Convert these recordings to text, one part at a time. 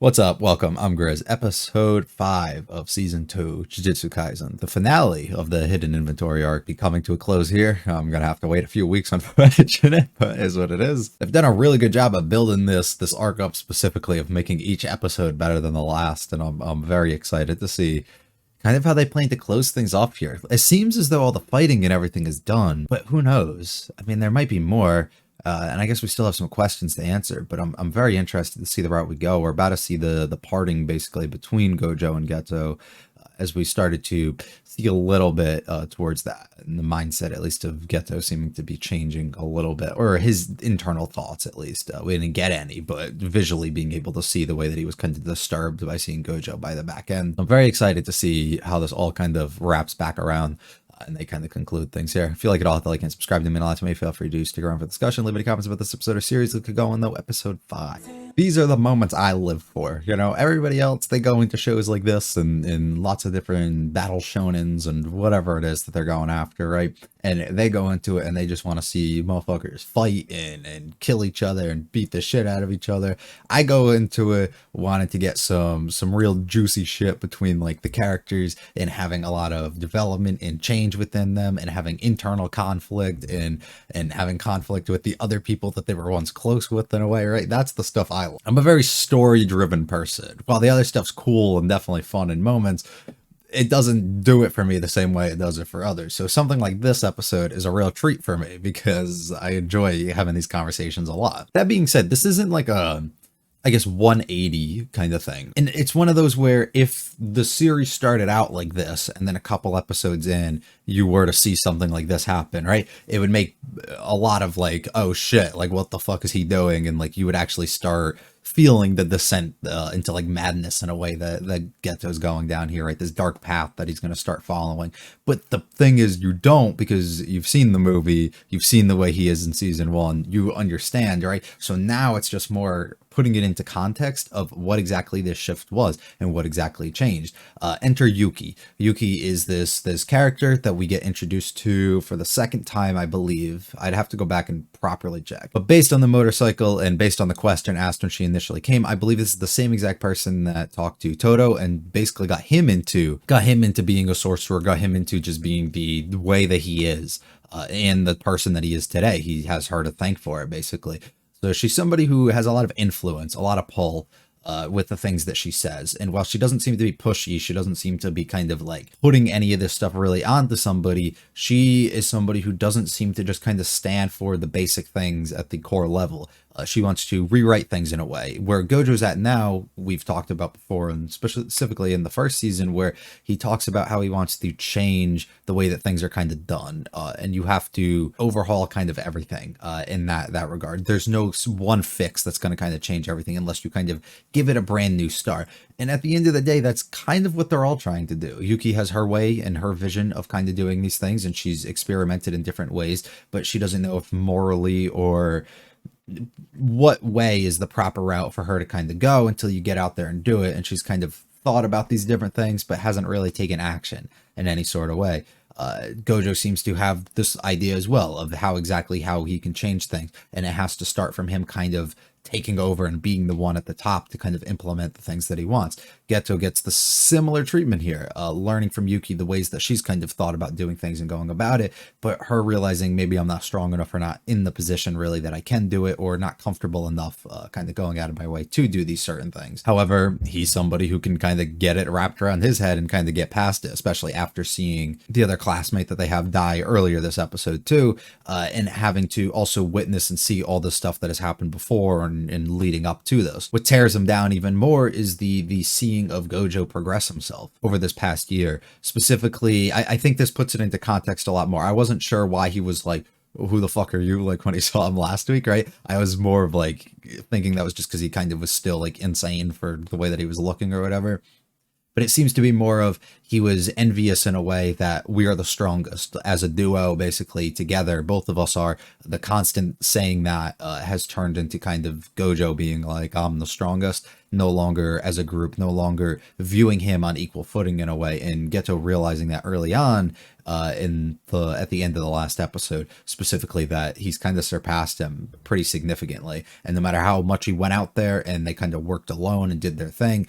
What's up? Welcome. I'm Grizz. Episode 5 of Season 2, Jujutsu Kaisen. The finale of the Hidden Inventory arc be coming to a close here. I'm gonna have to wait a few weeks on finishing it, but it is what it is. They've done a really good job of building this arc up specifically, of making each episode better than the last, and I'm very excited to see kind of how they plan to close things off here. It seems as though all the fighting and everything is done, but who knows? I mean, there might be more. And I guess we still have some questions to answer, but I'm very interested to see the route we go. We're about to see the parting basically between Gojo and Geto, as we started to see a little bit towards that, and the mindset at least of Geto seeming to be changing a little bit, or his internal thoughts at least. We didn't get any, but visually being able to see the way that he was kind of disturbed by seeing Gojo by the back end. I'm very excited to see how this all kind of wraps back around. And they kind of conclude things here. If you like it all, hit the like and subscribe to me a lot to me. Feel free to stick around for discussion. Leave any comments about this episode or series. We could go on though. Episode 5. These are the moments I live for. You know, everybody else, they go into shows like this and lots of different battle shonens and whatever it is that they're going after, right? And they go into it and they just want to see motherfuckers fight and kill each other and beat the shit out of each other. I go into it wanting to get some real juicy shit between like the characters, and having a lot of development and change within them, and having internal conflict and having conflict with the other people that they were once close with in a way, right? That's the stuff I like. I'm a very story driven person. While the other stuff's cool and definitely fun in moments, it doesn't do it for me the same way it does it for others. So something like this episode is a real treat for me because I enjoy having these conversations a lot. That being said, this isn't like I guess 180 kind of thing. And it's one of those where if the series started out like this and then a couple episodes in, you were to see something like this happen, right? It would make a lot of like, oh shit, like what the fuck is he doing? And like you would actually start feeling the descent into like madness in a way that Geto's going down here, right? This dark path that he's going to start following. But the thing is, you don't, because you've seen the movie, you've seen the way he is in season 1, you understand, right? So now it's just more putting it into context of what exactly this shift was and what exactly changed. Enter Yuki. Yuki is this character that we get introduced to for the second time, I believe. I'd have to go back and properly check. But based on the motorcycle and based on the question asked when she initially came, I believe this is the same exact person that talked to Toto and basically got him into being a sorcerer, got him into just being the way that he is, and the person that he is today. He has her to thank for it, basically. So she's somebody who has a lot of influence, a lot of pull with the things that she says. And while she doesn't seem to be pushy, she doesn't seem to be kind of like putting any of this stuff really onto somebody. She is somebody who doesn't seem to just kind of stand for the basic things at the core level. She wants to rewrite things in a way. Where Gojo's at now, we've talked about before, and specifically in the first season, where he talks about how he wants to change the way that things are kind of done. And you have to overhaul kind of everything in that regard. There's no one fix that's going to kind of change everything unless you kind of give it a brand new start. And at the end of the day, that's kind of what they're all trying to do. Yuki has her way and her vision of kind of doing these things, and she's experimented in different ways, but she doesn't know if morally or what way is the proper route for her to kind of go until you get out there and do it. And she's kind of thought about these different things, but hasn't really taken action in any sort of way. Gojo seems to have this idea as well of how he can change things. And it has to start from him kind of taking over and being the one at the top to kind of implement the things that he wants. Geto gets the similar treatment here, learning from Yuki the ways that she's kind of thought about doing things and going about it, but her realizing maybe I'm not strong enough or not in the position really that I can do it, or not comfortable enough kind of going out of my way to do these certain things. However, he's somebody who can kind of get it wrapped around his head and kind of get past it, especially after seeing the other classmate that they have die earlier this episode too, and having to also witness and see all the stuff that has happened before and leading up to those. What tears him down even more is the seeing of Gojo progress himself over this past year. Specifically, I think this puts it into context a lot more. I wasn't sure why he was like, who the fuck are you, like when he saw him last week, right? I was more of like thinking that was just because he kind of was still like insane for the way that he was looking or whatever. but it seems to be more of he was envious in a way that we are the strongest as a duo, basically together. Both of us are. The constant saying that has turned into kind of Gojo being like, I'm the strongest, no longer as a group, no longer viewing him on equal footing in a way, and Geto realizing that early on at the end of the last episode, specifically that he's kind of surpassed him pretty significantly. And no matter how much he went out there and they kind of worked alone and did their thing,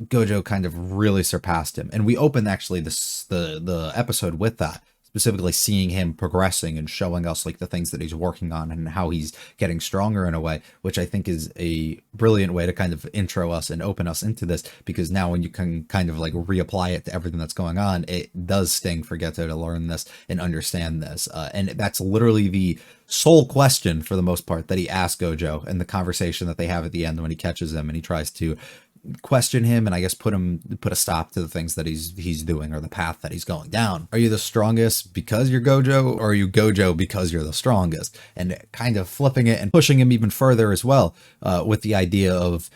Gojo kind of really surpassed him. And we open actually the episode with that, specifically seeing him progressing and showing us like the things that he's working on and how he's getting stronger in a way, which I think is a brilliant way to kind of intro us and open us into this, because now when you can kind of like reapply it to everything that's going on, it does sting for Geto to learn this and understand this. And that's literally the sole question for the most part that he asks Gojo, and the conversation that they have at the end when he catches him and he tries to question him and I guess put a stop to the things that he's doing or the path that he's going down. Are you the strongest because you're Gojo, or are you Gojo because you're the strongest? And kind of flipping it and pushing him even further as well, with the idea of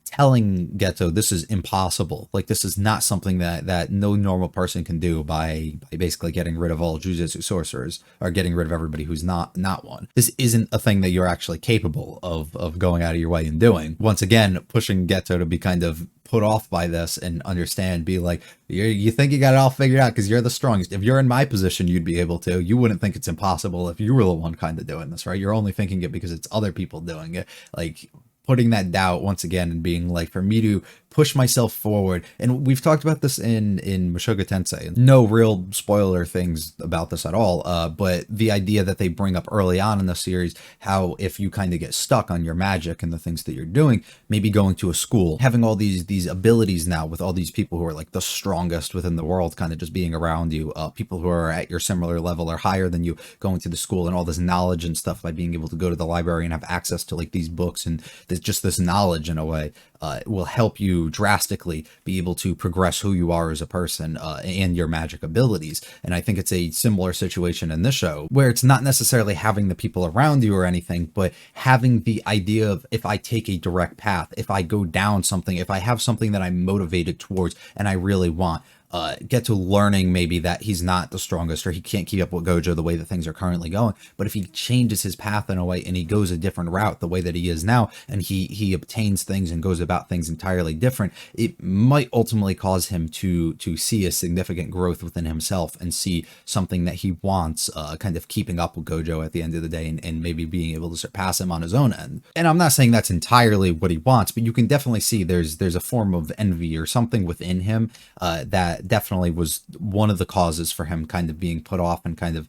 telling Geto this is impossible. Like, this is not something that no normal person can do by basically getting rid of all Jujutsu sorcerers or getting rid of everybody who's not one. This isn't a thing that you're actually capable of going out of your way and doing. Once again, pushing Geto to be kind of put off by this and understand, be like, you think you got it all figured out because you're the strongest. If you're in my position, you'd be able to. You wouldn't think it's impossible if you were the one kind of doing this, right? You're only thinking it because it's other people doing it. Like, putting that doubt once again and being like, for me to push myself forward. And we've talked about this in Mushoku Tensei. No real spoiler things about this at all, but the idea that they bring up early on in the series, how if you kind of get stuck on your magic and the things that you're doing, maybe going to a school, having all these abilities now with all these people who are like the strongest within the world kind of just being around you, people who are at your similar level or higher than you, going to the school and all this knowledge and stuff, by being able to go to the library and have access to like these books and just this knowledge in a way, will help you drastically be able to progress who you are as a person, and your magic abilities. And I think it's a similar situation in this show, where it's not necessarily having the people around you or anything, but having the idea of, if I take a direct path, if I go down something, if I have something that I'm motivated towards and I really want, get to learning maybe that he's not the strongest, or he can't keep up with Gojo the way that things are currently going. But if he changes his path in a way and he goes a different route the way that he is now, and he obtains things and goes about things entirely different, it might ultimately cause him to see a significant growth within himself and see something that he wants, kind of keeping up with Gojo at the end of the day, and maybe being able to surpass him on his own end. And I'm not saying that's entirely what he wants, but you can definitely see there's a form of envy or something within him, that definitely was one of the causes for him kind of being put off and kind of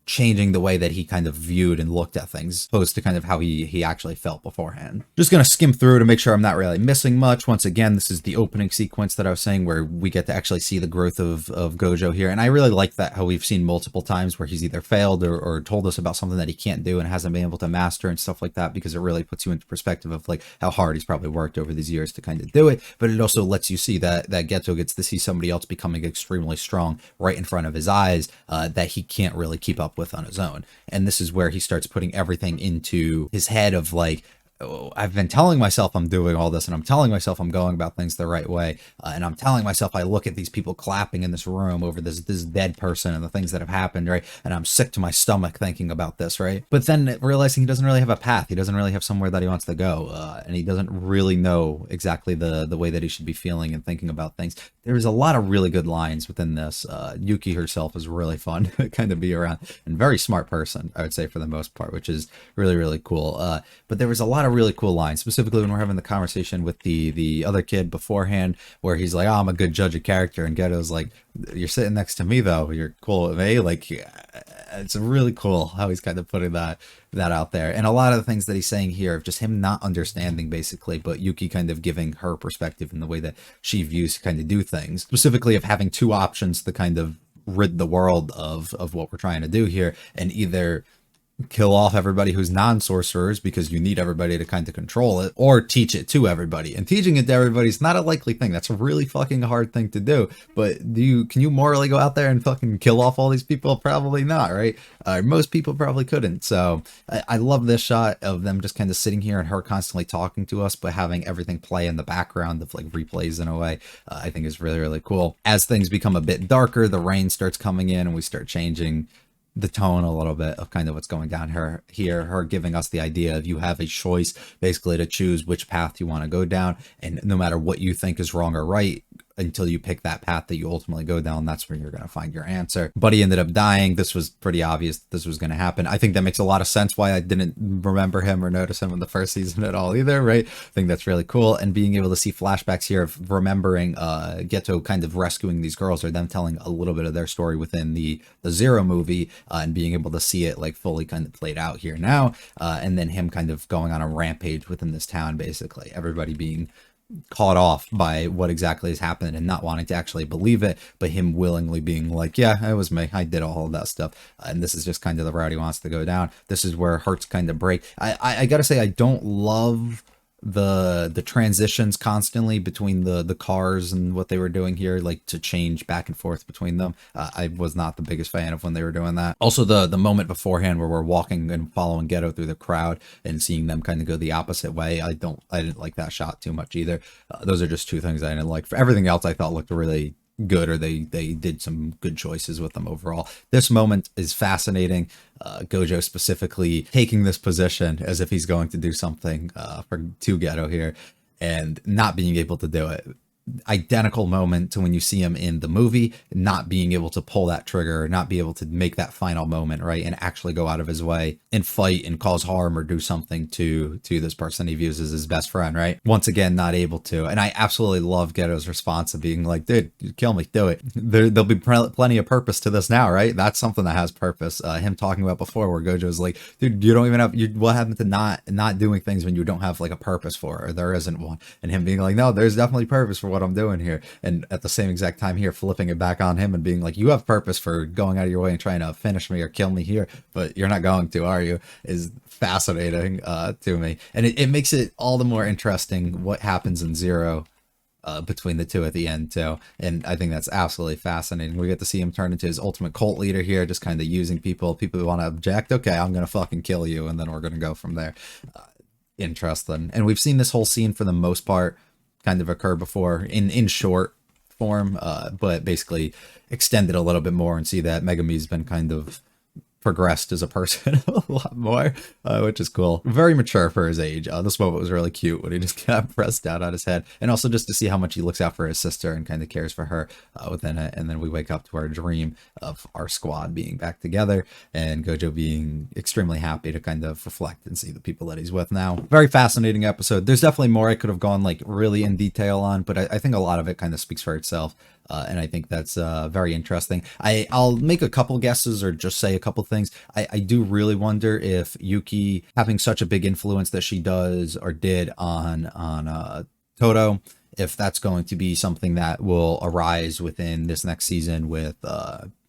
changing the way that he kind of viewed and looked at things, opposed to kind of how he actually felt beforehand. Just going to skim through to make sure I'm not really missing much. Once again, this is the opening sequence that I was saying, where we get to actually see the growth of Gojo here. And I really like that, how we've seen multiple times where he's either failed or told us about something that he can't do and hasn't been able to master and stuff like that, because it really puts you into perspective of like how hard he's probably worked over these years to kind of do it. But it also lets you see that Geto gets to see somebody else becoming extremely strong right in front of his eyes, that he can't really keep up with on his own. And this is where he starts putting everything into his head of like, oh, I've been telling myself I'm doing all this, and I'm telling myself I'm going about things the right way, and I'm telling myself I look at these people clapping in this room over this dead person and the things that have happened, right? And I'm sick to my stomach thinking about this, right? But then realizing he doesn't really have a path, he doesn't really have somewhere that he wants to go, and he doesn't really know exactly the way that he should be feeling and thinking about things. There's a lot of really good lines within this. Yuki herself is really fun to kind of be around, and very smart person, I would say, for the most part, which is really, really cool. But there was a lot of really cool lines, specifically when we're having the conversation with the other kid beforehand, where he's like, oh, I'm a good judge of character, and Geto's like, you're sitting next to me though, you're cool with me. Like, it's really cool how he's kind of putting that out there. And a lot of the things that he's saying here of just him not understanding basically, but Yuki kind of giving her perspective in the way that she views to kind of do things, specifically of having two options to kind of rid the world of what we're trying to do here, and either kill off everybody who's non-sorcerers because you need everybody to kind of control it, or teach it to everybody. And teaching it to everybody is not a likely thing. That's a really fucking hard thing to do. But can you morally go out there and fucking kill off all these people? Probably not, right? Most people probably couldn't. So I love this shot of them just kind of sitting here and her constantly talking to us, but having everything play in the background of like replays in a way. I think is really, really cool. As things become a bit darker, the rain starts coming in and we start changing the tone a little bit of kind of what's going down her giving us the idea of you have a choice basically to choose which path you want to go down, and no matter what you think is wrong or right, until you pick that path that you ultimately go down, that's where you're going to find your answer. Buddy ended up dying. This was pretty obvious this was going to happen. I think that makes a lot of sense why I didn't remember him or notice him in the first season at all either, right? I think that's really cool. And being able to see flashbacks here of remembering Geto kind of rescuing these girls, or them telling a little bit of their story within the Zero movie, and being able to see it like fully kind of played out here now, and then him kind of going on a rampage within this town, basically everybody being caught off by what exactly is happening and not wanting to actually believe it, but him willingly being like, yeah, it was me, I did all of that stuff. And this is just kind of the route he wants to go down. This is where hearts kind of break. I gotta say, I don't love the transitions constantly between the cars and what they were doing here, like to change back and forth between them. I was not the biggest fan of when they were doing that. Also the moment beforehand where we're walking and following Geto through the crowd and seeing them kind of go the opposite way, I didn't like that shot too much either. Those are just two things I didn't like. For everything else, I thought looked really good, or they did some good choices with them overall. This moment is fascinating. Gojo specifically taking this position as if he's going to do something to Geto here and not being able to do it. Identical moment to when you see him in the movie, not being able to pull that trigger, not be able to make that final moment, right, and actually go out of his way and fight and cause harm or do something to this person he views as his best friend, right? Once again, not able to. And I absolutely love Geto's response of being like, dude, kill me, do it. There'll be plenty of purpose to this now, right? That's something that has purpose. Him talking about before where Gojo's like, dude, you don't even have, what happened to not doing things when you don't have like a purpose for it, or there isn't one? And him being like, no, there's definitely purpose for what I'm doing here. And at the same exact time here, flipping it back on him and being like, you have purpose for going out of your way and trying to finish me or kill me here, but you're not going to, are you? Is fascinating to me. And it makes it all the more interesting what happens in Zero between the two at the end too. And I think that's absolutely fascinating. We get to see him turn into his ultimate cult leader here, just kind of using people who want to object. Okay, I'm going to fucking kill you. And then we're going to go from there. Interesting. And we've seen this whole scene for the most part kind of occur before in short form, but basically extended a little bit more and see that Megumi's been kind of progressed as a person a lot more, which is cool. Very mature for his age. This moment was really cute when he just got pressed down on his head, and also just to see how much he looks out for his sister and kind of cares for her within it. And then we wake up to our dream of our squad being back together and Gojo being extremely happy to kind of reflect and see the people that he's with now. Very fascinating episode. There's definitely more I could have gone like really in detail on, but I think a lot of it kind of speaks for itself. And I think that's very interesting. I'll make a couple guesses or just say a couple things. I do really wonder if Yuki having such a big influence that she does or did on Todo, if that's going to be something that will arise within this next season with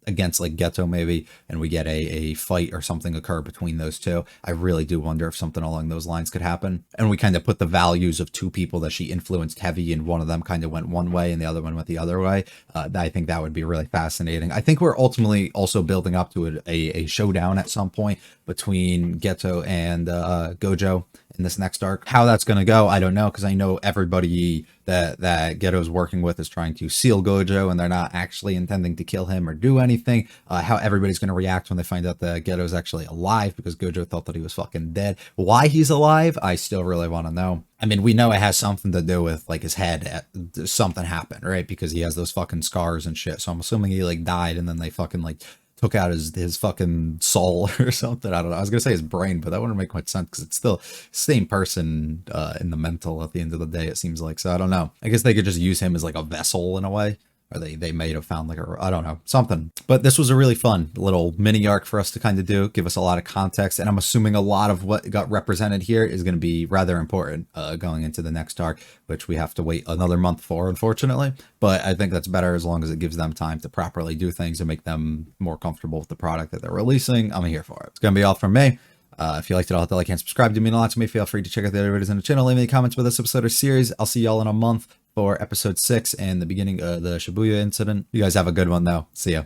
against like Geto maybe, and we get a fight or something occur between those two. I really do wonder if something along those lines could happen. And we kind of put the values of two people that she influenced heavy, and one of them kind of went one way and the other one went the other way. I think that would be really fascinating. I think we're ultimately also building up to a showdown at some point between Geto and Gojo in this next arc. How that's going to go, I don't know, because I know everybody that Geto's working with is trying to seal Gojo, and they're not actually intending to kill him or do anything. How everybody's going to react when they find out that Geto's actually alive, because Gojo thought that he was fucking dead. Why he's alive, I still really want to know. I mean, we know it has something to do with like his head. Something happened, right? Because he has those fucking scars and shit. So I'm assuming he like died, and then they fucking like took out his fucking soul or something. I don't know. I was gonna say his brain, but that wouldn't make much sense because it's still same person in the mental at the end of the day, it seems like. So I don't know. I guess they could just use him as like a vessel in a way, or they may have found like I don't know, something. But this was a really fun little mini arc for us to kind of do, give us a lot of context, and I'm assuming a lot of what got represented here is going to be rather important going into the next arc, which we have to wait another month for, unfortunately. But I think that's better as long as it gives them time to properly do things and make them more comfortable with the product that they're releasing. I'm here for it. It's going to be all from me. If you liked it, I'll hit the like and subscribe. Do mean a lot to me. Feel free to check out the other videos in the channel. Leave me comments with this episode or series. I'll see y'all in a month for episode 6 and the beginning of the Shibuya incident. You guys have a good one though. See ya.